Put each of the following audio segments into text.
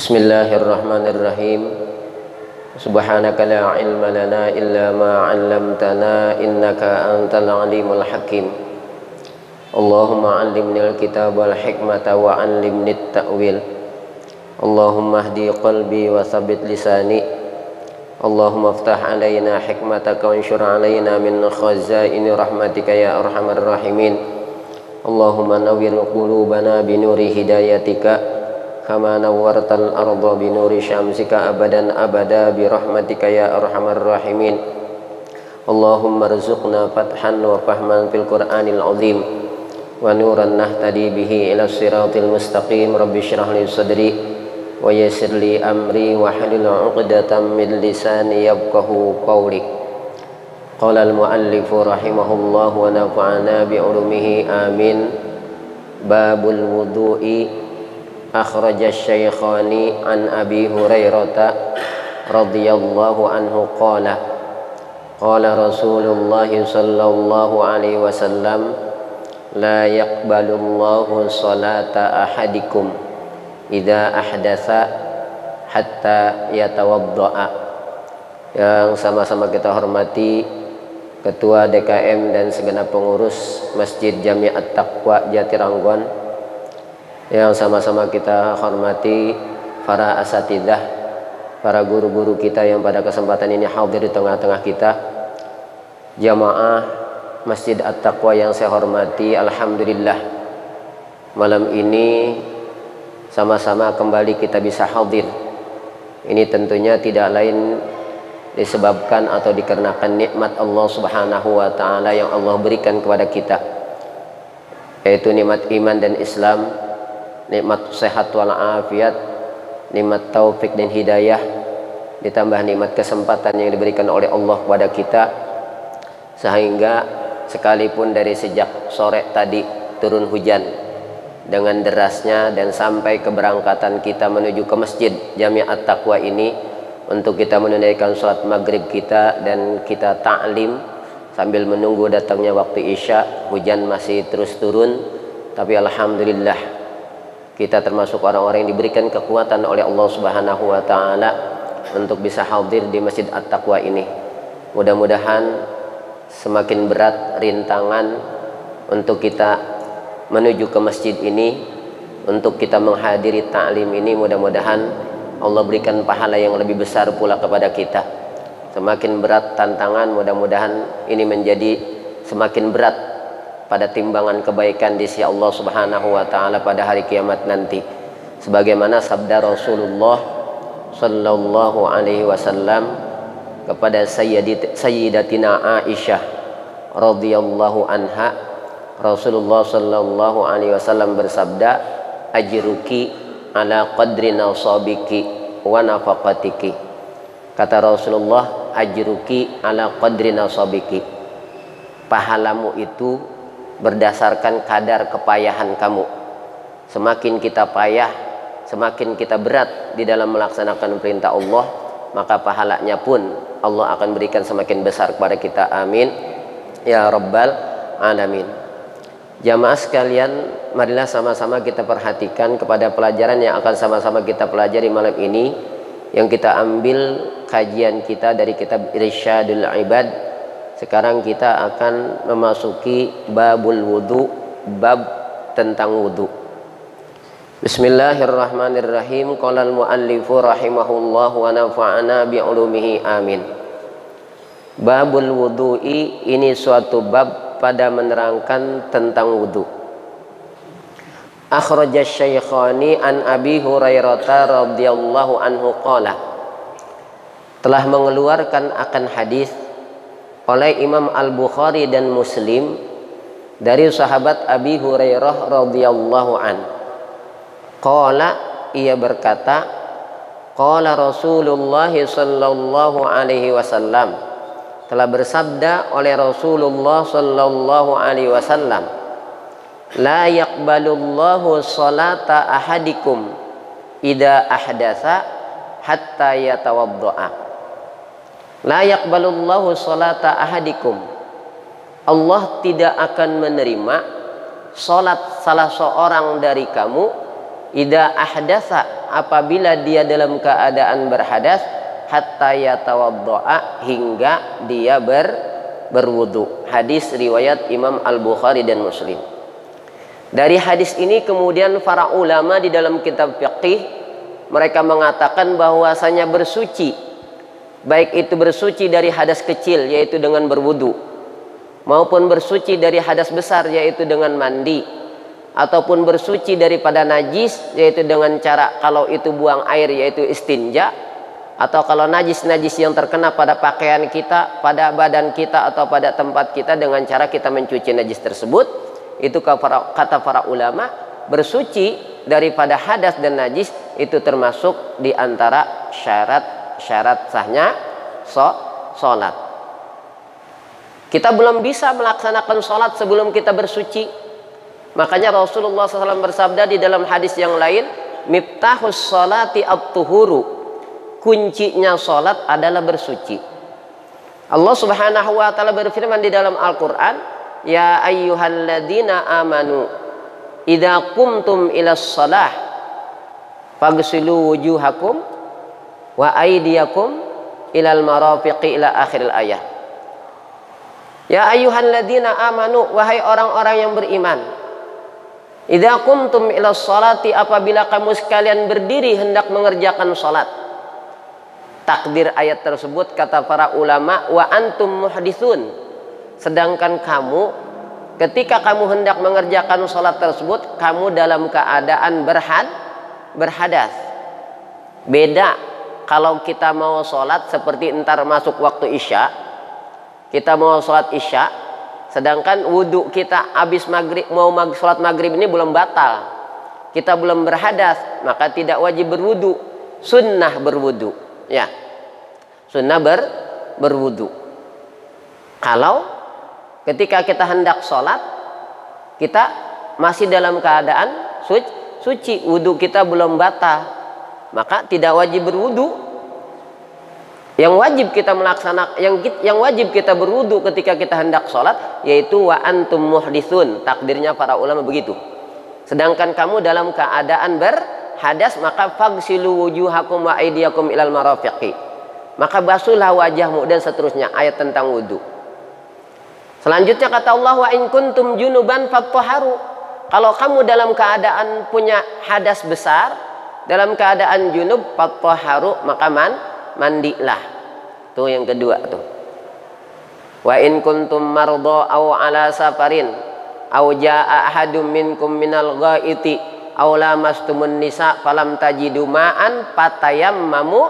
Bismillahirrahmanirrahim. Subhanaka la ilma lana illa ma 'allamtana innaka antal alimul hakim. Allahumma 'allimni al-kitaba wal hikmata wa 'allimni at-ta'wil. Allahumma hdi qalbi wa tsabbit lisani. Allahumma iftah 'alaina hikmataka wa anshur 'alaina min khazaini rahmatika ya arhamar rahimin. Allahumma nawwir qulubana bi nuri hidayatika kama nawwartal arda bi nuri syamsika abadan abada bi rahmatika ya arhamar rahimin. Allahumma rzuqna fathan wa fahman fil qur'anil azim wa nuran nahtadi bihi ila siratil mustaqim. Rabbi shrah li sadri wa yassir li amri wa hlul 'uqdatam min lisani yafqahu qawli. Qala al muallif rahimahullah wa nafa'ana bi ulumihi amin. Babul wudu'i. Akhraja Syaikhan an Abi Hurairah radhiyallahu anhu qala qala Rasulullah sallallahu alaihi wasallam la yaqbalullahu salata ahadikum idza ahdatsa hatta yatawaddaa. Yang sama-sama kita hormati Ketua DKM dan segenap pengurus Masjid Jami' At-Taqwa Jatiranggon, yang sama-sama kita hormati para asatidzah, para guru-guru kita yang pada kesempatan ini hadir di tengah-tengah kita, jamaah Masjid At-Taqwa yang saya hormati. Alhamdulillah, malam ini sama-sama kembali kita bisa hadir. Ini tentunya tidak lain disebabkan atau dikarenakan nikmat Allah Subhanahu wa taala yang Allah berikan kepada kita, yaitu nikmat iman dan Islam, nikmat sehat wal afiat, nikmat taufik dan hidayah, ditambah nikmat kesempatan yang diberikan oleh Allah kepada kita, sehingga sekalipun dari sejak sore tadi turun hujan dengan derasnya dan sampai keberangkatan kita menuju ke Masjid Jami' At-Taqwa ini untuk kita menunaikan sholat maghrib kita dan kita ta'lim sambil menunggu datangnya waktu isya, hujan masih terus turun, tapi alhamdulillah kita termasuk orang-orang yang diberikan kekuatan oleh Allah Subhanahu wa taala untuk bisa hadir di Masjid At-Taqwa ini. Mudah-mudahan semakin berat rintangan untuk kita menuju ke masjid ini, untuk kita menghadiri ta'lim ini, mudah-mudahan Allah berikan pahala yang lebih besar pula kepada kita. Semakin berat tantangan, mudah-mudahan ini menjadi semakin berat pada timbangan kebaikan di sisi Allah Subhanahu wa taala pada hari kiamat nanti. Sebagaimana sabda Rasulullah sallallahu alaihi wasallam kepada Sayyidatina Aisyah radhiyallahu anha, Rasulullah sallallahu alaihi wasallam bersabda, ajruki ala qadri nasabiki wa nafaqatiki. Kata Rasulullah, ajruki ala qadri nasabiki, pahalamu itu berdasarkan kadar kepayahan kamu. Semakin kita payah, semakin kita berat di dalam melaksanakan perintah Allah, maka pahalanya pun Allah akan berikan semakin besar kepada kita. Amin ya rabbal alamin. Jamaah sekalian, marilah sama-sama kita perhatikan kepada pelajaran yang akan sama-sama kita pelajari malam ini, yang kita ambil kajian kita dari kitab Irsyadul Ibad. Sekarang kita akan memasuki babul wudu, bab tentang wudu. Bismillahirrahmanirrahim. Qala al-muallifu rahimahullah wa nafa'ana bi ulumihi amin. Babul wudu'i, ini suatu bab pada menerangkan tentang wudu. Akhraja Syaikhan an Abi Hurairah radhiyallahu anhu qala, telah mengeluarkan akan hadis oleh Imam Al-Bukhari dan Muslim dari sahabat Abi Hurairah radhiyallahu an. Qala, ia berkata, qala Rasulullah sallallahu alaihi wasallam, telah bersabda oleh Rasulullah sallallahu alaihi wasallam, la yaqbalullahu salata ahadikum idza ahdatsa hatta yatawaddaa. La yaqbalullahu salata ahadikum, Allah tidak akan menerima salat salah seorang dari kamu idza ahdatsa, apabila dia dalam keadaan berhadas hatta yatawaddoa, hingga dia berwudu. Hadis riwayat Imam Al-Bukhari dan Muslim. Dari hadis ini kemudian para ulama di dalam kitab fiqih mereka mengatakan bahwasanya bersuci, baik itu bersuci dari hadas kecil yaitu dengan berwudu, maupun bersuci dari hadas besar yaitu dengan mandi, ataupun bersuci daripada najis yaitu dengan cara kalau itu buang air yaitu istinja, atau kalau najis-najis yang terkena pada pakaian kita, pada badan kita atau pada tempat kita dengan cara kita mencuci najis tersebut. Itu kata para ulama, bersuci daripada hadas dan najis itu termasuk di antara syarat sahnya sholat. Kita belum bisa melaksanakan sholat sebelum kita bersuci. Makanya Rasulullah SAW bersabda di dalam hadis yang lain, miftahus sholati at-tuhuru, kuncinya sholat adalah bersuci. Allah Subhanahu wa ta'ala berfirman di dalam Al-Quran, ya ayyuhalladzina amanu idza qumtum ilas shalah faghsilu wujuhakum wa aydiyakum ilal marafiqi ila akhiril ayat. Ya ayyuhalladzina amanu, wahai orang-orang yang beriman, idza qumtum ilas sholati, apabila kamu sekalian berdiri hendak mengerjakan salat. Takdir ayat tersebut kata para ulama, wa antum muhditsun, sedangkan kamu ketika kamu hendak mengerjakan sholat tersebut kamu dalam keadaan berhadas. Beda kalau kita mau sholat seperti entar masuk waktu isya, kita mau sholat isya sedangkan wudhu kita habis maghrib, mau sholat maghrib ini belum batal, kita belum berhadas, maka tidak wajib berwudhu, sunnah berwudhu, ya, sunnah berwudhu. Kalau ketika kita hendak sholat, kita masih dalam keadaan suci, wudhu kita belum batal, maka tidak wajib berwudhu. Yang wajib kita melaksanakan, yang wajib kita berwudhu ketika kita hendak sholat, yaitu wa antum muhditsun. Takdirnya para ulama begitu. Sedangkan kamu dalam keadaan berhadas, maka faghsilu wujuhakum wa aydiyakum ilal marafiqi, maka basuhlah wajahmu, dan seterusnya ayat tentang wudhu. Selanjutnya kata Allah, wa in kuntum junuban fattahharu, kalau kamu dalam keadaan punya hadas besar, dalam keadaan junub, fattahharu, maka mandilah. Tuh yang kedua tuh. Wa in kuntum marda aw ala safarin aw jaa ahadum minkum minal ghaiti aw lamastumun nisa falam tajidu ma'an fatayammamu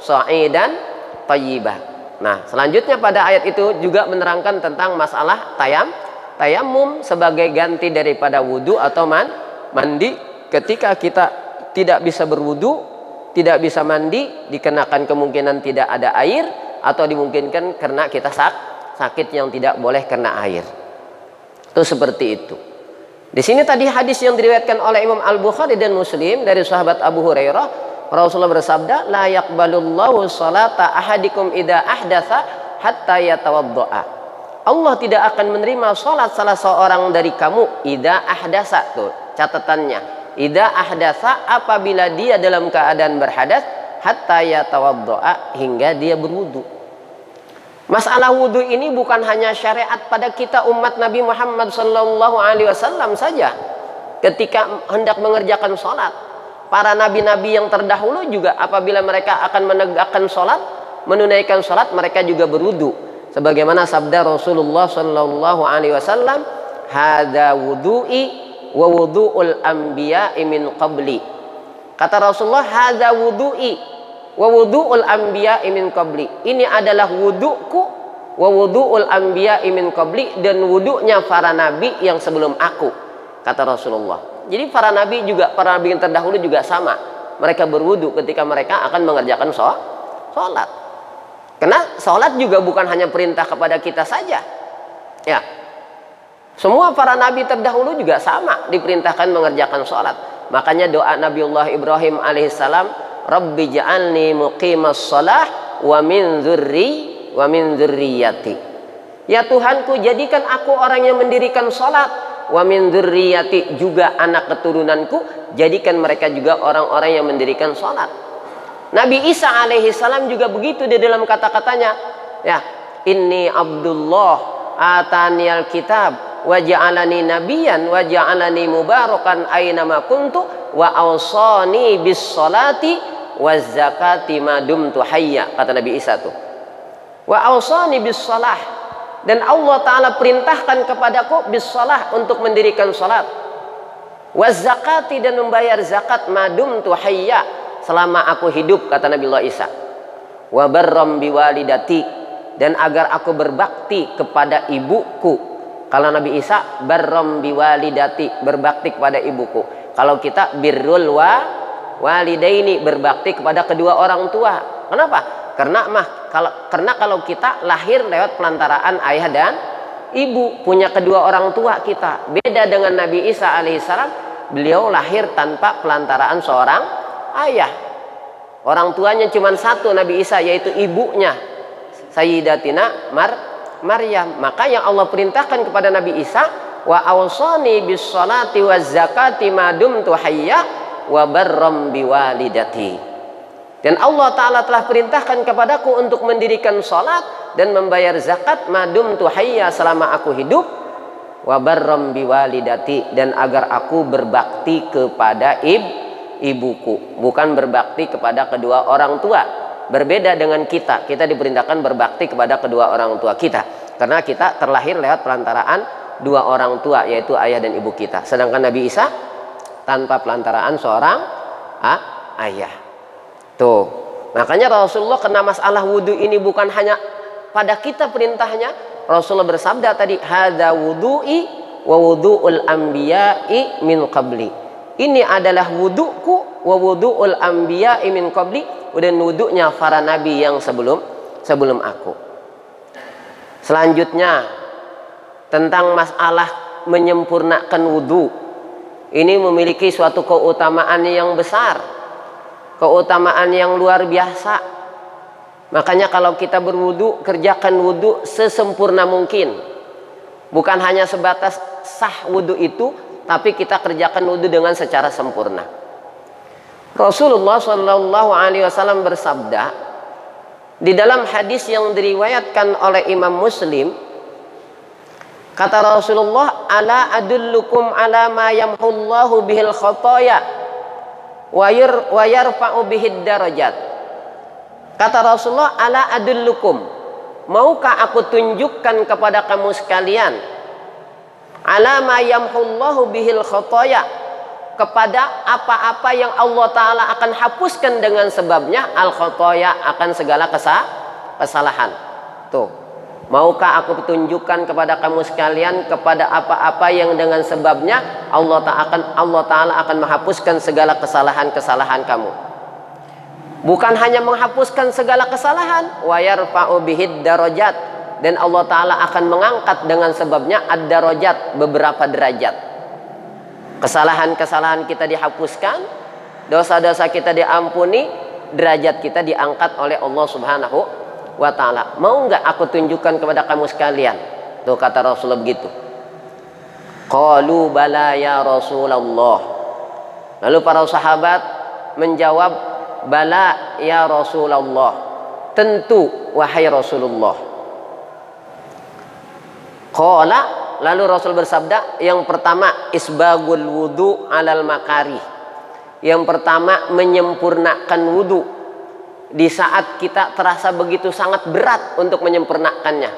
sa'idan thayyibah. Nah, selanjutnya pada ayat itu juga menerangkan tentang masalah tayamum sebagai ganti daripada wudhu atau mandi ketika kita tidak bisa berwudhu, tidak bisa mandi, dikenakan kemungkinan tidak ada air, atau dimungkinkan karena kita sakit yang tidak boleh kena air. Itu seperti itu. Di sini tadi hadis yang diriwayatkan oleh Imam Al-Bukhari dan Muslim dari sahabat Abu Hurairah, Rasulullah bersabda, la yaqbalullahu salata ahadikum idza ahdatsa hatta yatawaddoa. Allah tidak akan menerima salat salah seorang dari kamu idza ahdasa, tuh catatannya, idza ahdasa, apabila dia dalam keadaan berhadas, hatta yatawaddoa, hingga dia berwudu. Masalah wudu ini bukan hanya syariat pada kita umat Nabi Muhammad SAW saja ketika hendak mengerjakan salat. Para nabi-nabi yang terdahulu juga apabila mereka akan menegakkan sholat, menunaikan sholat, mereka juga berwudu. Sebagaimana sabda Rasulullah Sallallahu Alaihi Wasallam, "Hada wudu'i wa wudu'ul anbiya'i min qabli." Kata Rasulullah, "Hada wudu'i wa wudu'ul anbiya'i min qabli." Ini adalah wudu'ku wa wudu'ul anbiya'i min qabli, dan wudu'nya para nabi yang sebelum aku, kata Rasulullah. Jadi para nabi juga, para nabi yang terdahulu juga sama. Mereka berwudu ketika mereka akan mengerjakan sholat. Karena sholat juga bukan hanya perintah kepada kita saja. Ya, semua para nabi terdahulu juga sama diperintahkan mengerjakan sholat. Makanya doa Nabiullah Ibrahim alaihissalam, Rabbi ja'alni muqimas sholah wa min dzurriyyati. Ya Tuhanku, jadikan aku orang yang mendirikan sholat, wa min dzurriyyati, juga anak keturunanku, jadikan mereka juga orang-orang yang mendirikan sholat. Nabi Isa alaihi salam juga begitu di dalam kata-katanya, ya, inni Abdullah ataniyal kitab wa ja'alani nabiyan wa ja'alani mubarakan aynama kuntu wa awsani bis sholati waz zakati ma dumtu hayya, kata Nabi Isa tuh. Wa awsani bis shalah, dan Allah taala perintahkan kepadaku bis shalah, untuk mendirikan salat, waz zakati, dan membayar zakat, ma dumtu hayya, selama aku hidup, kata Nabi Allah Isa. Wa barram biwalidati, dan agar aku berbakti kepada ibuku. Kalau Nabi Isa barram biwalidati, berbakti kepada ibuku. Kalau kita birrul walidaini, berbakti kepada kedua orang tua. Kenapa? Karena kalau kita lahir lewat pelantaraan ayah dan ibu, punya kedua orang tua kita. Beda dengan Nabi Isa alaihissalam, beliau lahir tanpa pelantaraan seorang ayah. Orang tuanya cuma satu, Nabi Isa, yaitu ibunya Sayyidatina Maryam. Maka yang Allah perintahkan kepada Nabi Isa, wa awsani bis salati waz zakati ma dumtu hayya wa barram biwalidati. Dan Allah taala telah perintahkan kepadaku untuk mendirikan salat dan membayar zakat ma dumtu hayya, selama aku hidup, wa barram biwalidati, dan agar aku berbakti kepada ibuku, bukan berbakti kepada kedua orang tua. Berbeda dengan kita diperintahkan berbakti kepada kedua orang tua kita, karena kita terlahir lewat pelantaraan dua orang tua, yaitu ayah dan ibu kita. Sedangkan Nabi Isa tanpa pelantaraan seorang ayah. Tuh, makanya Rasulullah kena masalah wudhu ini bukan hanya pada kita perintahnya. Rasulullah bersabda tadi, hadza wudhu'i wa wudhu'ul anbiya'i min qabli. Ini adalah wudhuku wa wudhu'ul anbiya'i min qabli, dan wudhunya para nabi yang sebelum aku. Selanjutnya tentang masalah menyempurnakan wudhu. Ini memiliki suatu keutamaan yang besar, keutamaan yang luar biasa. Makanya kalau kita berwudhu, kerjakan wudhu sesempurna mungkin. Bukan hanya sebatas sah wudhu itu, tapi kita kerjakan wudhu dengan secara sempurna. Rasulullah Shallallahu Alaihi Wasallam bersabda di dalam hadis yang diriwayatkan oleh Imam Muslim, kata Rasulullah, ala adullukum ala ma yamhullahu bihil khotoya wa yarfa'u bihid darajat. Kata Rasulullah, ala adullukum, maukah aku tunjukkan kepada kamu sekalian, ala ma yamhullahu bihil khotoya, kepada apa-apa yang Allah Ta'ala akan hapuskan dengan sebabnya al-khotoya, akan segala kesalahan. Tuh, maukah aku tunjukkan kepada kamu sekalian kepada apa-apa yang dengan sebabnya Allah Ta'ala akan menghapuskan segala kesalahan-kesalahan kamu. Bukan hanya menghapuskan segala kesalahan, wa yarfa'u bihid darajat, dan Allah Ta'ala akan mengangkat dengan sebabnya ad-darajat, beberapa derajat. Kesalahan-kesalahan kita dihapuskan, dosa-dosa kita diampuni, derajat kita diangkat oleh Allah Subhanahu wa Ta'ala. Mau nggak aku tunjukkan kepada kamu sekalian? Tuh, kata Rasulullah begitu. Qalu bala ya Rasulullah. Lalu para sahabat menjawab, bala ya Rasulullah, tentu wahai Rasulullah. Qala, lalu Rasul bersabda, yang pertama isbagul wudu alal makarih. Yang pertama menyempurnakan wudu di saat kita terasa begitu sangat berat untuk menyempurnakannya.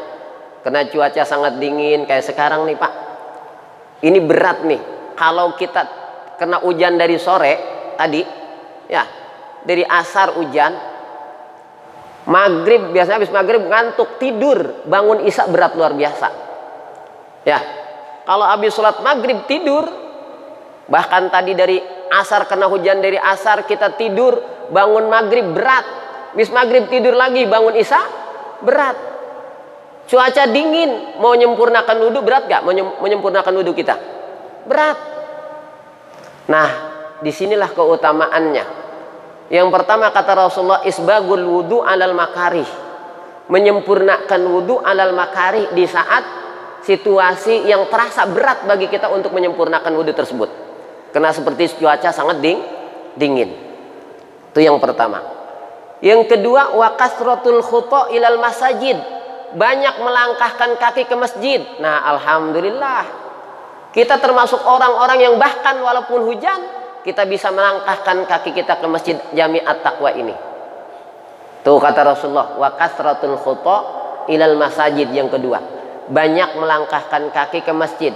Karena cuaca sangat dingin kayak sekarang nih Pak. Ini berat nih. Kalau kita kena hujan dari sore tadi, ya, dari asar hujan, maghrib, biasanya habis maghrib ngantuk, tidur, bangun isya berat luar biasa. Ya, kalau habis sholat maghrib tidur, bahkan tadi dari asar kena hujan dari asar kita tidur, bangun maghrib berat, habis maghrib tidur lagi, bangun isya berat. Cuaca dingin, mau menyempurnakan wudhu berat gak? Menyempurnakan wudhu kita berat. Nah, disinilah keutamaannya. Yang pertama kata Rasulullah, isbagul wudhu alal makarih, menyempurnakan wudhu alal makarih di saat situasi yang terasa berat bagi kita untuk menyempurnakan wudhu tersebut. Karena seperti cuaca sangat dingin. Itu yang pertama. Yang kedua, wa kasratul khuta ilal masajid. Banyak melangkahkan kaki ke masjid. Nah, alhamdulillah. Kita termasuk orang-orang yang bahkan walaupun hujan, kita bisa melangkahkan kaki kita ke masjid Jami'at Taqwa ini. Tuh kata Rasulullah, wa kasratul khuta ilal masajid. Yang kedua, banyak melangkahkan kaki ke masjid.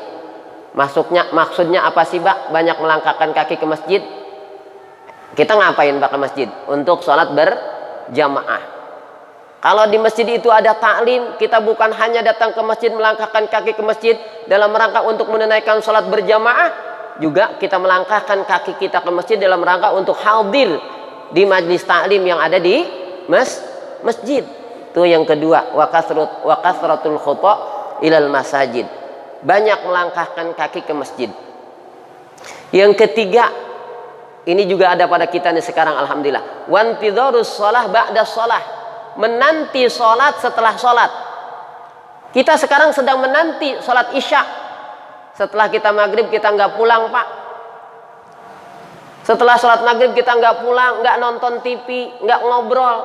Maksudnya apa sih, Pak? Banyak melangkahkan kaki ke masjid. Kita ngapain, Pak, ke masjid? Untuk sholat berjamaah. Kalau di masjid itu ada taklim, kita bukan hanya datang ke masjid melangkahkan kaki ke masjid dalam rangka untuk menunaikan sholat berjamaah, juga kita melangkahkan kaki kita ke masjid dalam rangka untuk hadir di majlis taklim yang ada di masjid. Itu yang kedua, wa kasratul khuta ilal masajid. Banyak melangkahkan kaki ke masjid. Yang ketiga, ini juga ada pada kita nih sekarang, alhamdulillah. Wantidharus shalah ba'da shalah. Menanti sholat setelah sholat. Kita sekarang sedang menanti sholat isya. Setelah kita maghrib kita nggak pulang, Pak. Setelah sholat maghrib kita nggak pulang, nggak nonton TV, nggak ngobrol.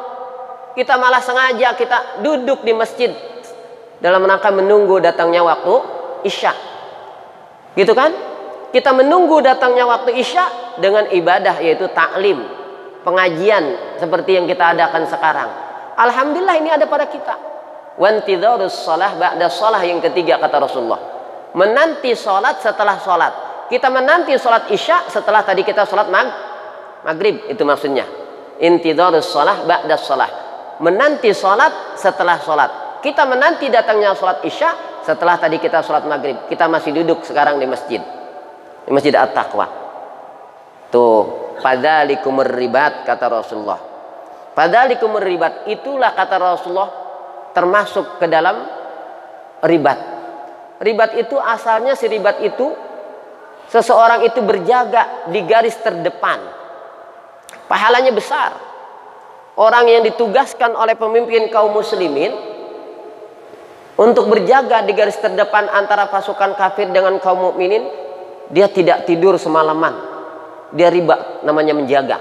Kita malah sengaja kita duduk di masjid dalam rangka menunggu datangnya waktu isya. Gitu kan? Kita menunggu datangnya waktu isya dengan ibadah, yaitu taklim, pengajian seperti yang kita adakan sekarang. Alhamdulillah ini ada pada kita. Wantidharus shalah ba'da shalah. Yang ketiga kata Rasulullah, menanti sholat setelah sholat. Kita menanti sholat isya setelah tadi kita sholat maghrib. Itu maksudnya intidharus shalah ba'da shalah. Menanti sholat setelah sholat. Kita menanti datangnya sholat isya setelah tadi kita sholat maghrib. Kita masih duduk sekarang di masjid, di masjid At-Taqwa. Tuh, fadzalikumur ribat kata Rasulullah. Fadzalikumur ribat, itulah kata Rasulullah termasuk ke dalam ribat. Ribat itu asalnya, si ribat itu seseorang itu berjaga di garis terdepan. Pahalanya besar. Orang yang ditugaskan oleh pemimpin kaum muslimin untuk berjaga di garis terdepan antara pasukan kafir dengan kaum mukminin, dia tidak tidur semalaman. Dia ribat, namanya menjaga.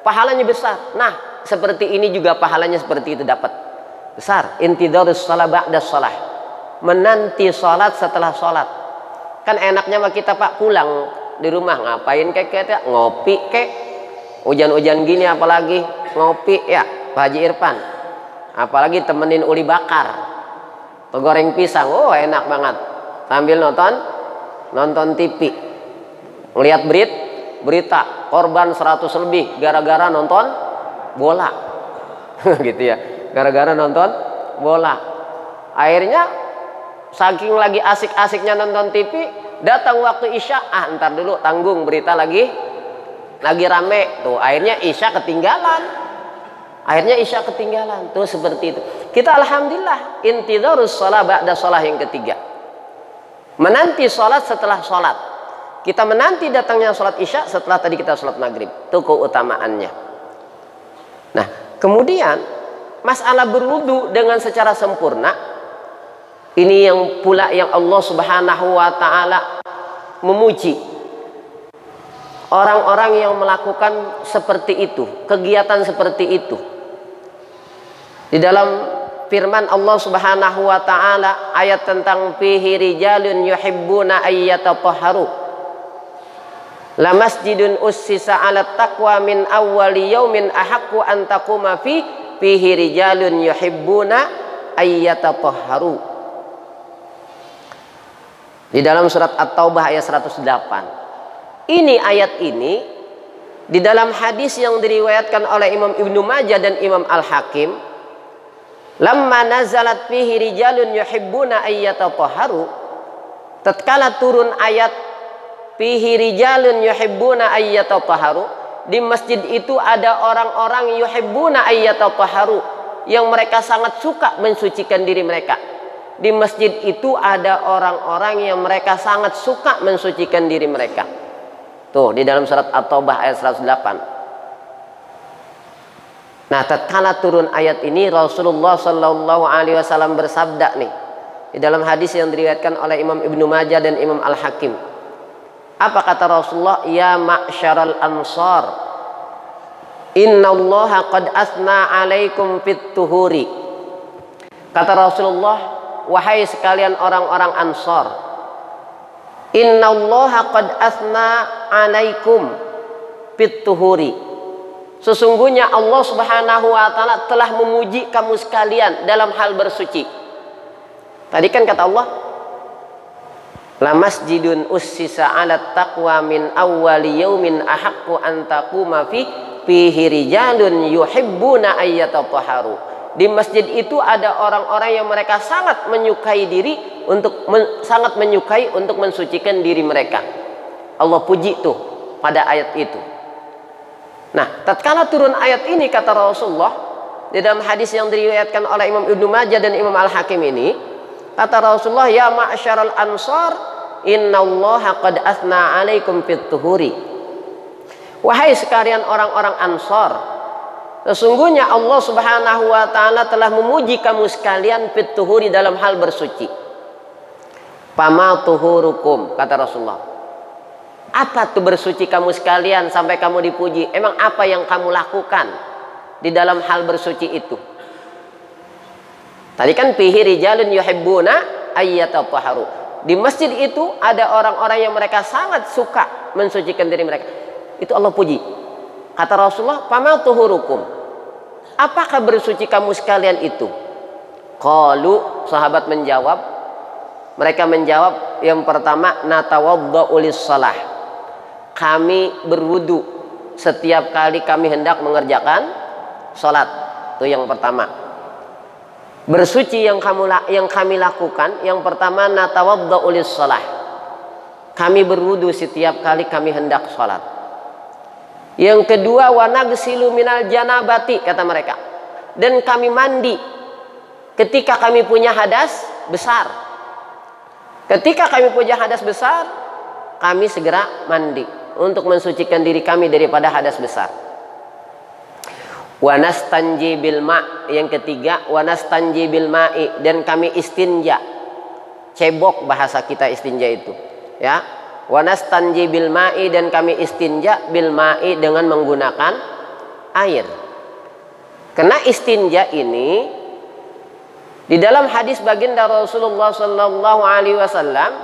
Pahalanya besar. Nah, seperti ini juga pahalanya seperti itu dapat besar. Intidharus shalah ba'da shalah. Menanti sholat setelah sholat. Kan enaknya mah kita, Pak, pulang di rumah ngapain kayak ngopi kek. Hujan-hujan gini apalagi ngopi ya, Pak Haji Irfan. Apalagi temenin uli bakar atau goreng pisang. Oh, enak banget. Sambil nonton TV. Melihat berita korban 100 lebih gara-gara nonton bola. Gitu ya, gara-gara nonton bola. Akhirnya saking lagi asik-asiknya nonton TV, datang waktu isya, ntar dulu tanggung, berita lagi rame tuh. Akhirnya isya ketinggalan. Tuh seperti itu. Kita alhamdulillah intidharus shalah ba'da shalah. Yang ketiga, menanti sholat setelah sholat. Kita menanti datangnya sholat isya setelah tadi kita sholat maghrib. Itu keutamaannya. Nah, kemudian masalah berwudu dengan secara sempurna, ini yang pula yang Allah Subhanahu wa taala memuji orang-orang yang melakukan seperti itu, kegiatan seperti itu. Di dalam firman Allah Subhanahu wa taala ayat tentang fihi rijalun yuhibbuna ayyatatahharu. La masjidun ussisa 'ala taqwa min awwali yaumin ahaqqu an taquma fihi rijalun yuhibbuna ayyatatahharu. Di dalam surat At-Taubah ayat 108. Ini ayat ini di dalam hadis yang diriwayatkan oleh Imam Ibnu Majah dan Imam Al-Hakim, lamma nazalat fihi rijalun yuhibbuna ayyatatahharu, tatkala turun ayat fihi rijalun yuhibbuna ayyatatahharu, di masjid itu ada orang-orang yuhibbuna ayyatatahharu, yang mereka sangat suka mensucikan diri mereka. Di masjid itu ada orang-orang yang mereka sangat suka mensucikan diri mereka. Tuh di dalam surat At-Taubah ayat 108. Nah, tatkala turun ayat ini, Rasulullah Shallallahu Alaihi Wasallam bersabda nih di dalam hadis yang diriwayatkan oleh Imam Ibnu Majah dan Imam Al-Hakim, Apa kata Rasulullah? Ya ma'syaral ansar, innallaha qad asna alaikum fit tuhuri. Kata Rasulullah, wahai sekalian orang-orang Ansar, innallaha qad asna alaikum fit tuhuri. Sesungguhnya Allah Subhanahu wa taala telah memuji kamu sekalian dalam hal bersuci. Tadi kan kata Allah, la masjidun ussisa 'ala taqwa min awwali yaumin ahaqqu an taquma fihi rijalun yuhibbuna ayyatatahharu. Di masjid itu ada orang-orang yang mereka sangat menyukai diri untuk sangat menyukai untuk mensucikan diri mereka. Allah puji tuh pada ayat itu. Nah, tatkala turun ayat ini kata Rasulullah di dalam hadis yang diriwayatkan oleh Imam Ibnu Majah dan Imam Al-Hakim ini, kata Rasulullah, ya ma'syaral ansar, innallaha qad asna 'alaikum fit tuhuri. Wahai sekalian orang-orang Ansar, sesungguhnya Allah Subhanahu wa taala telah memuji kamu sekalian fit tuhuri dalam hal bersuci. Fama tuhurukum, kata Rasulullah. Apa tuh bersuci kamu sekalian sampai kamu dipuji? Emang apa yang kamu lakukan di dalam hal bersuci itu? Tadi kan fihi rijalun yuhibbuna ayyatatahharu. Di masjid itu ada orang-orang yang mereka sangat suka mensucikan diri mereka. Itu Allah puji. Kata Rasulullah, fama tuhurukum. Apakah bersuci kamu sekalian itu? Qalu, sahabat menjawab. Mereka menjawab, yang pertama, natawadda'u lis-shalah. Kami berwudu setiap kali kami hendak mengerjakan salat. Itu yang pertama. Bersuci yang kami lakukan, yang pertama, natawadda'u lis-shalah. Kami berwudu setiap kali kami hendak salat. Yang kedua, wa nagsilu minal janabati, kata mereka. Dan kami mandi ketika kami punya hadas besar. Ketika kami punya hadas besar, kami segera mandi untuk mensucikan diri kami daripada hadas besar. Wa nastanji bil ma', yang ketiga, wa nastanji bil ma'i, dan kami istinja. Cebok bahasa kita istinja itu, ya. Wa nastanji bil ma'i, dan kami istinja bil ma'i dengan menggunakan air. Karena istinja ini di dalam hadis baginda Rasulullah sallallahu alaihi wasallam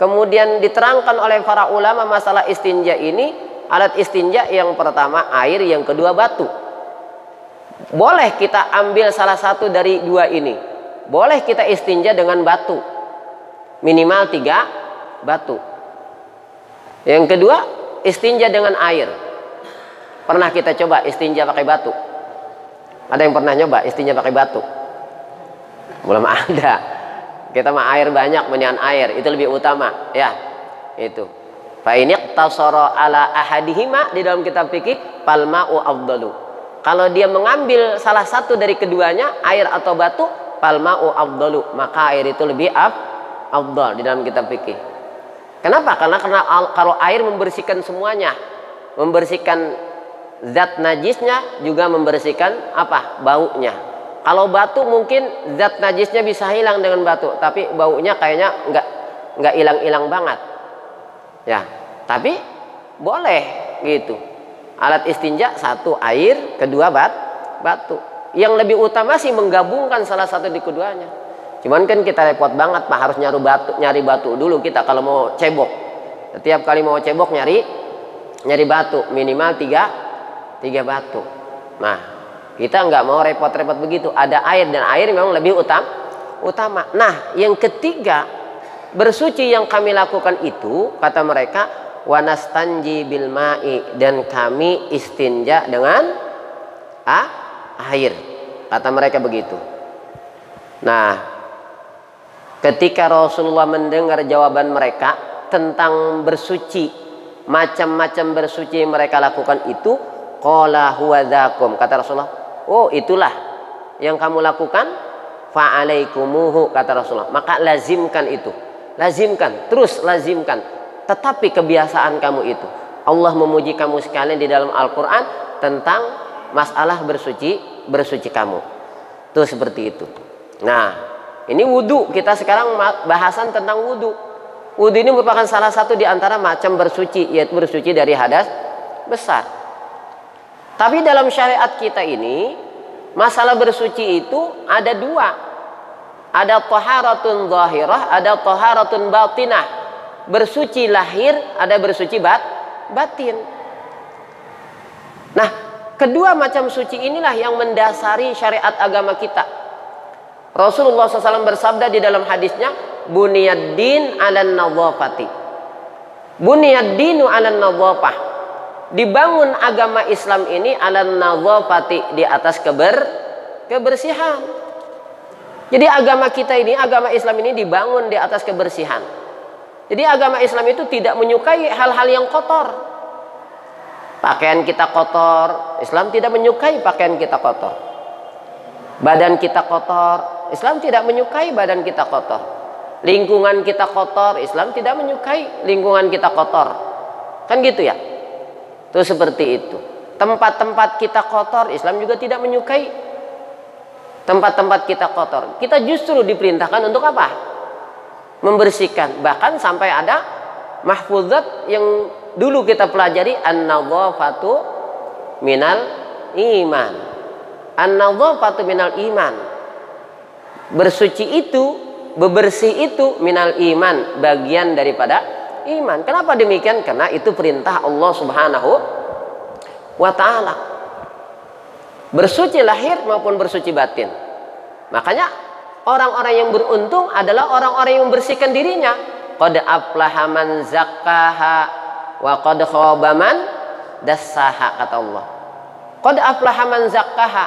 kemudian diterangkan oleh para ulama masalah istinja ini. Alat istinja yang pertama air, yang kedua batu. Boleh kita ambil salah satu dari dua ini. Boleh kita istinja dengan batu, minimal 3 batu. Yang kedua, istinja dengan air. Pernah kita coba istinja pakai batu? Ada yang pernah nyoba istinja pakai batu? Belum ada. Kita mah air banyak, mendingan air, itu lebih utama, ya. Itu. Fa in iqtasara ala ahadihima, di dalam kitab fikih, fal ma'u afdalu. Kalau dia mengambil salah satu dari keduanya, air atau batu, fal ma'u afdalu, maka air itu lebih afdal di dalam kitab fikih. Kenapa? Karena kalau air membersihkan semuanya, membersihkan zat najisnya, juga membersihkan apa? Baunya. Kalau batu mungkin zat najisnya bisa hilang dengan batu, tapi baunya kayaknya nggak hilang-hilang banget. Ya, tapi boleh gitu. Alat istinja satu air, kedua batu. Yang lebih utama sih menggabungkan salah satu di keduanya. Cuman kan kita repot banget, Pak, harus nyari batu dulu kita kalau mau cebok. Setiap kali mau cebok nyari batu, minimal 3 batu. Nah, kita nggak mau repot-repot begitu. Ada air, dan air memang lebih utama. Nah, yang ketiga, bersuci yang kami lakukan itu, kata mereka, wa nastanji bil ma'i, dan kami istinja dengan air. Kata mereka begitu. Nah, ketika Rasulullah mendengar jawaban mereka tentang bersuci, macam-macam bersuci yang mereka lakukan itu, qala huwa dzakum, kata Rasulullah, oh itulah yang kamu lakukan, fa alaikumuhu, kata Rasulullah, maka lazimkan itu, lazimkan, terus lazimkan, tetapi kebiasaan kamu itu. Allah memuji kamu sekalian di dalam Al-Quran tentang masalah bersuci kamu. Tuh seperti itu. Nah, ini wudhu, kita sekarang bahasan tentang wudhu. Wudhu ini merupakan salah satu di antara macam bersuci, yaitu bersuci dari hadas besar. Tapi dalam syariat kita ini, masalah bersuci itu ada dua. Ada taharatun zahirah, ada taharatun batinah. Bersuci lahir, ada bersuci batin. Nah, kedua macam suci inilah yang mendasari syariat agama kita. Rasulullah SAW bersabda di dalam hadisnya, buniyad din 'alan nadhafati. Buniyad dinu 'alan nadhafah. Dibangun agama Islam ini 'alan nadhafati, di atas kebersihan. Jadi agama kita ini, agama Islam ini dibangun di atas kebersihan. Jadi agama Islam itu tidak menyukai hal-hal yang kotor. Pakaian kita kotor, Islam tidak menyukai pakaian kita kotor. Badan kita kotor, Islam tidak menyukai badan kita kotor. Lingkungan kita kotor, Islam tidak menyukai lingkungan kita kotor. Kan gitu ya? Itu seperti itu. Tempat-tempat kita kotor, Islam juga tidak menyukai tempat-tempat kita kotor. Kita justru diperintahkan untuk apa? Membersihkan. Bahkan sampai ada mahfuzat yang dulu kita pelajari, an-nadhafatu minal iman. An-nadhafatu minal iman. Bersuci itu, bebersih itu minal iman, bagian daripada iman. Kenapa demikian? Karena itu perintah Allah Subhanahu wa ta'ala. Bersuci lahir maupun bersuci batin. Makanya orang-orang yang beruntung adalah orang-orang yang membersihkan dirinya. Qad aflaha man zakkaha wa qad khaba man dassaha, kata Allah. Qad aflaha man zakkaha.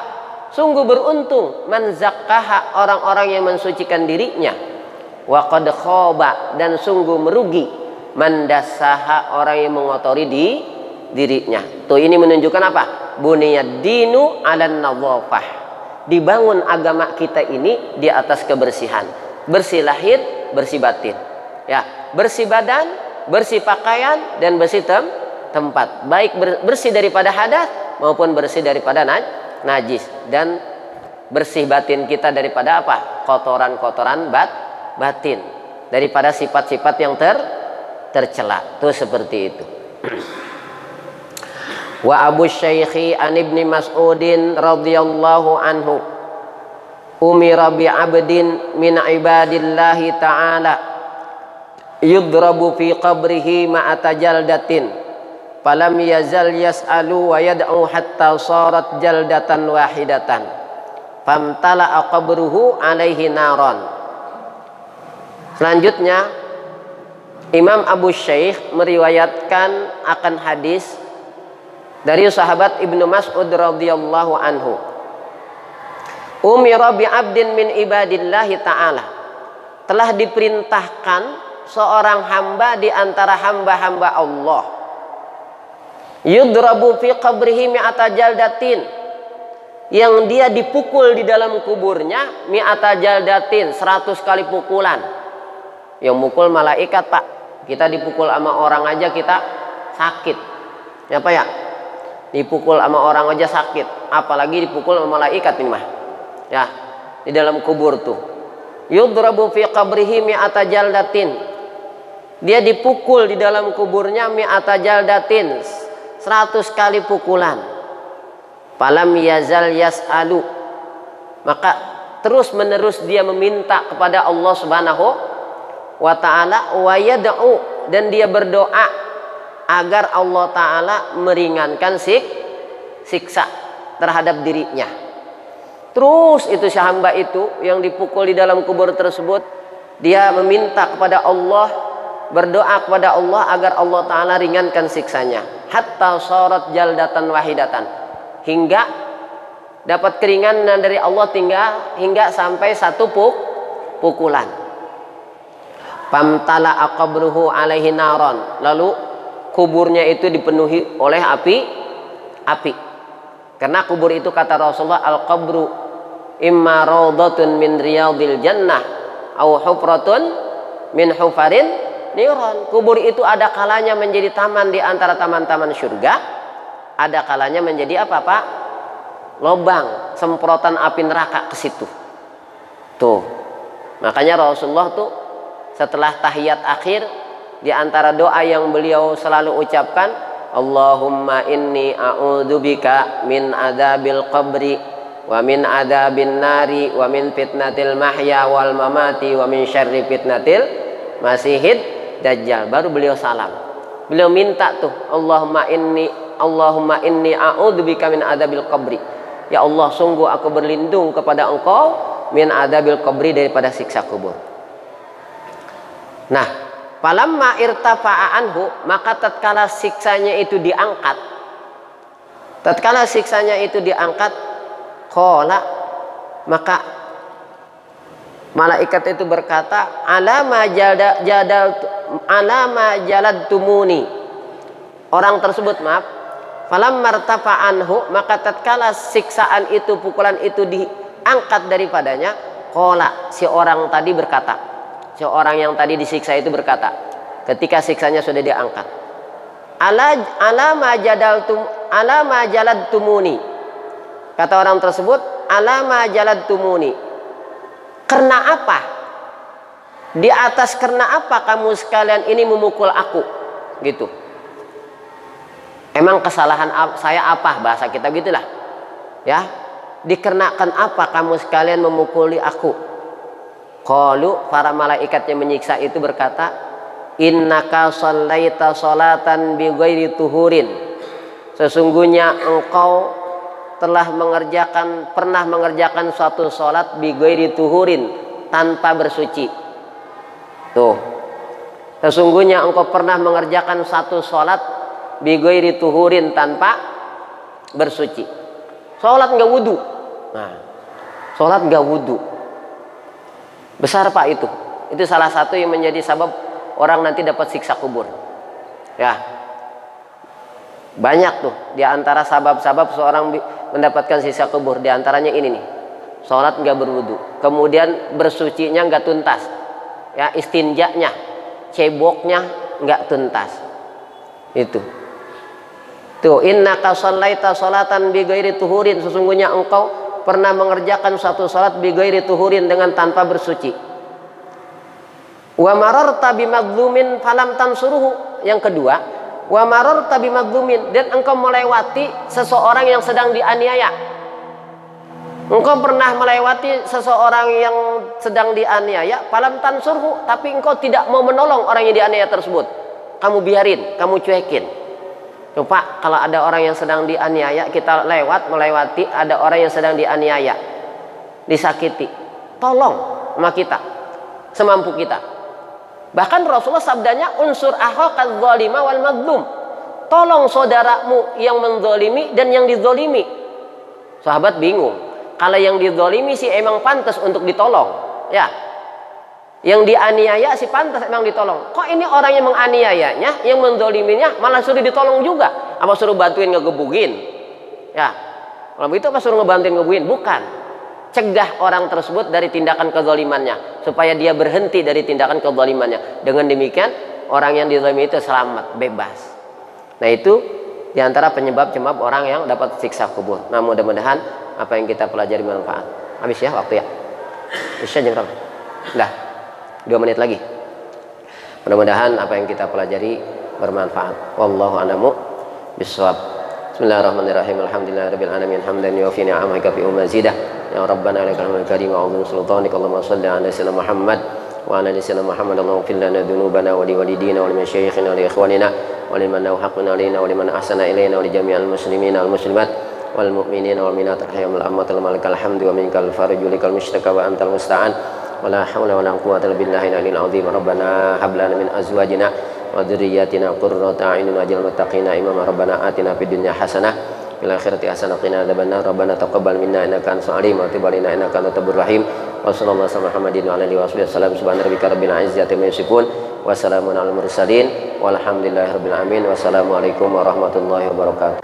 Sungguh beruntung man zakkaha, orang-orang yang mensucikan dirinya. Wa qad khaba, dan sungguh merugi man dassaha, orang yang mengotori dirinya. Tuh, ini menunjukkan apa? Buniyad dinu 'alan nadhafah. Dibangun agama kita ini di atas kebersihan. Bersih lahir, bersih batin. Ya, bersih badan, bersih pakaian, dan bersih tempat. Baik bersih daripada hadas maupun bersih daripada najis, dan bersih batin kita daripada apa? Kotoran-kotoran batin, daripada sifat-sifat yang tercela. Tuh seperti itu. Wa Abu Syaikhi an Ibni Mas'udin radhiyallahu anhu umira bi 'abdin min ibadillahi ta'ala yudrabu fi qabrihi ma'ata jaldatin falam yazal yas'alu wa yad'u hatta sarat jaldatan wahidatan famtala'a qabruhu alaihi naran. Selanjutnya Imam Abu Syaikh meriwayatkan akan hadis dari sahabat Ibnu Mas'ud radhiyallahu anhu. Umira bi 'abdin min ibadillahi ta'ala. Telah diperintahkan seorang hamba di antara hamba-hamba Allah. Yudrabu fi qabrihi mi'ata jaldatin. Yang dia dipukul di dalam kuburnya mi'ata jaldatin, 100 kali pukulan. Yang mukul malaikat, Pak. Kita dipukul sama orang aja kita sakit. Ya Pak ya? Dipukul sama orang aja sakit, apalagi dipukul sama malaikat ini mah. Ya, di dalam kubur tuh. Yudrabu fi qabrihi mi'ata jaldatin. Dia dipukul di dalam kuburnya mi'ata jaldatin, 100 kali pukulan. Falam yazal yas'alu. Maka terus menerus dia meminta kepada Allah Subhanahu wa ta'ala, wa yad'u, dan dia berdoa agar Allah Ta'ala meringankan siksa terhadap dirinya. Terus itu si hamba itu yang dipukul di dalam kubur tersebut, dia meminta kepada Allah, berdoa kepada Allah agar Allah Ta'ala ringankan siksanya. Hatta sarat jaldatan wahidatan, hingga dapat keringanan dari Allah hingga sampai satu pukulan. Famtala aqabruhu alaihi naron, lalu kuburnya itu dipenuhi oleh api. Karena kubur itu kata Rasulullah, al-qabru imma rawdatun min riyadil jannah au hufratun min hufarin niran. Kubur itu ada kalanya menjadi taman di antara taman-taman surga, ada kalanya menjadi apa Pak? Lobang, semprotan api neraka ke situ. Tuh. Makanya Rasulullah tuh setelah tahiyat akhir, di antara doa yang beliau selalu ucapkan, Allahumma inni a'udzubika min adzabil qabri wa min adzabin nari wa min fitnatil mahya wal mamati wa min syarri fitnatil masihid dajjal. Baru beliau salam. Beliau minta tuh, Allahumma inni a'udzubika min adzabil qabri. Ya Allah, sungguh aku berlindung kepada Engkau min adzabil qabri, daripada siksa kubur. Nah, falamma irtafa'a anhu, maka tatkala siksanya itu diangkat. Tatkala siksanya itu diangkat, qala, maka malaikat itu berkata, alama jaladtumuni. Orang tersebut, maaf, falamma irtafa'a anhu, maka tatkala siksaan itu, pukulan itu diangkat daripadanya, qala, si orang tadi berkata, seorang yang tadi disiksa itu berkata, ketika siksanya sudah diangkat, alama jaladtumuni. Kata orang tersebut, alama jaladtumuni. Karena apa? Di atas karena apa kamu sekalian ini memukul aku? Gitu. Emang kesalahan saya apa? Bahasa kita gitulah. Ya. Dikarenakan apa kamu sekalian memukuli aku? Qalu, para malaikat yang menyiksa itu berkata, innaka shallaita sholatan bi ghairi tuhurin. Sesungguhnya engkau telah pernah mengerjakan suatu sholat bi ghairi tuhurin, tanpa bersuci. Tuh. Sesungguhnya engkau pernah mengerjakan satu sholat bi ghairi tuhurin, tanpa bersuci. Sholat enggak wudu. Nah, sholat enggak wudu. Besar Pak itu. Itu salah satu yang menjadi sebab orang nanti dapat siksa kubur. Ya. Banyak tuh di antara sabab-sabab seorang mendapatkan siksa kubur. Di antaranya ini nih. Sholat nggak berwudu. Kemudian bersucinya nggak tuntas. Ya, istinjanya, ceboknya nggak tuntas. Itu. Tuh, innaka shallaita sholatan bi ghairi tuhurin. Sesungguhnya engkau pernah mengerjakan suatu salat bi ghairi tuhurin, dengan tanpa bersuci. Wa mararta bimadzlumin falam tansuruhu. Yang kedua, wa mararta bimadzlumin, dan engkau melewati seseorang yang sedang dianiaya. Engkau pernah melewati seseorang yang sedang dianiaya, falam tansurhu, tapi engkau tidak mau menolong orang yang dianiaya tersebut. Kamu biarin, kamu cuekin. Coba kalau ada orang yang sedang dianiaya, kita melewati ada orang yang sedang dianiaya, disakiti, tolong sama kita semampu kita. Bahkan Rasulullah sabdanya, unsur akhakal zalima wal mazlum. Tolong saudaramu yang menzalimi dan yang dizalimi. Sahabat bingung. Kalau yang dizalimi sih emang pantas untuk ditolong, ya. Yang dianiaya si pantas emang ditolong. Kok ini orang yang menganiayanya, yang menzaliminya malah suruh ditolong juga? Apa suruh bantuin ngegebugin? Ya. Kalau begitu apa suruh ngebantuin ngegebugin? Bukan. Cegah orang tersebut dari tindakan kezalimannya, supaya dia berhenti dari tindakan kezalimannya. Dengan demikian orang yang dizalimi itu selamat, bebas. Nah, itu diantara penyebab-penyebab orang yang dapat siksa kubur. Nah, mudah-mudahan apa yang kita pelajari bermanfaat. Habis ya waktu ya. Bisa jam berapa? Udah. 2 menit lagi. Mudah-mudahan apa yang kita pelajari bermanfaat. Wallahu a'lamu bishawab. Bismillahirrahmanirrahim. Alhamdulillahirabbil alamin. Hamdan yuwaffi ni'amaka fi mazidah. Ya Rabbana lakal hamdul karim wa 'udhu sultanik. Allahumma shalli ala sayyidina Muhammad wa ala ali sayyidina Muhammad. Allahumma ighfir lana dzunubana wa li walidina wa li masyayikhina wa li ikhwanina wa liman lahu haqqun alaina wa liman ahsana ilaina wa li jami'il muslimina wal muslimat wal mu'minina wal mu'minat al-hayyul amwatal malikal hamdu wa minkal farju likal mushtaka wa antal musta'an. ولا حول ولا قوة إلا بالله العلي العظيم. ربنا هب لنا من أزواجنا وذرياتنا قرة أعين واجعلنا للمتقين إماما. ربنا آتنا في الدنيا حسنة وفي الآخرة حسنة وقنا عذاب النار. ربنا تقبل منا إنك أنت السميع العليم وتب علينا إنك أنت التواب الرحيم. وصلى الله على محمد وعلى آله وصحبه وسلم. سبحان ربك رب العزة عما يصفون وسلام على المرسلين والحمد لله رب العالمين. والسلام عليكم ورحمة الله وبركاته.